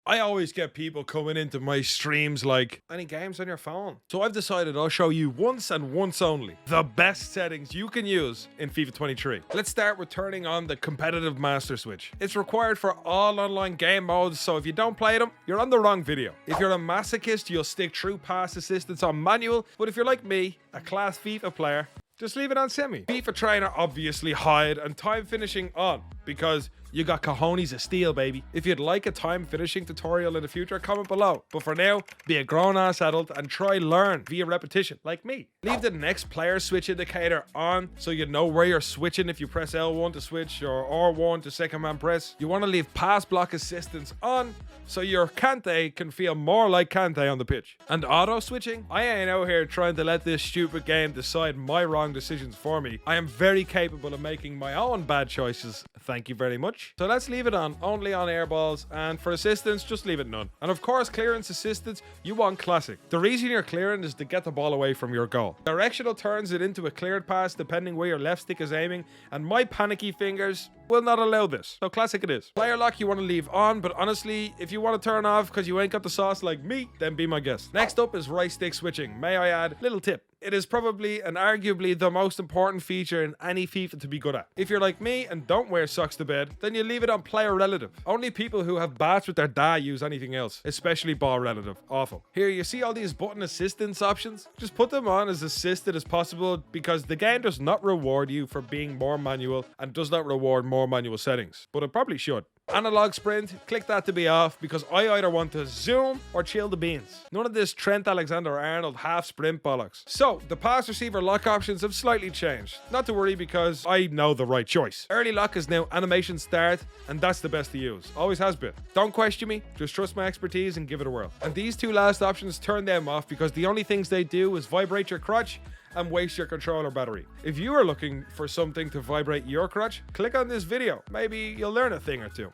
I always get people coming into my streams like, any games on your phone? So I've decided I'll show you once and once only the best settings you can use in FIFA 23. Let's start with turning on the competitive master switch. It's required for all online game modes, so if you don't play them, you're on the wrong video. If you're a masochist, you'll stick true pass assistance on manual, but if you're like me, a class FIFA player, just leave it on semi. FIFA trainer obviously hide and time finishing on because you got cojones of steel, baby. If you'd like a time finishing tutorial in the future, comment below. But for now, be a grown-ass adult and try learn via repetition, like me. Leave the next player switch indicator on so you know where you're switching if you press L1 to switch or R1 to second man press. You want to leave pass block assistance on so your Kante can feel more like Kante on the pitch. And auto switching? I ain't out here trying to let this stupid game decide my wrong decisions for me. I am very capable of making my own bad choices. Thank you very much. So let's leave it on, only on air balls, and for assistance, just leave it none. And of course, clearance assistance, you want classic. The reason you're clearing is to get the ball away from your goal. Directional turns it into a cleared pass depending where your left stick is aiming, and my panicky fingers will not allow this. So classic it is. Player lock you want to leave on, but honestly, if you want to turn off because you ain't got the sauce like me, then be my guest. Next up is right stick switching. May I add, little tip. It is probably and arguably the most important feature in any FIFA to be good at. If you're like me and don't wear socks to bed, then you leave it on player relative. Only people who have bats with their dad use anything else, especially ball relative. Awful. Here you see all these button assistance options? Just put them on as assisted as possible because the game does not reward you for being more manual and does not reward more manual settings, but it probably should. Analog sprint, click that to be off because I either want to zoom or chill the beans. None of this Trent Alexander-Arnold half sprint bollocks. So, the pass receiver lock options have slightly changed. Not to worry because I know the right choice. Early lock is now animation start and that's the best to use. Always has been. Don't question me, just trust my expertise and give it a whirl. And these two last options, turn them off because the only things they do is vibrate your crotch and waste your controller battery. If you are looking for something to vibrate your crotch, click on this video. Maybe you'll learn a thing or two.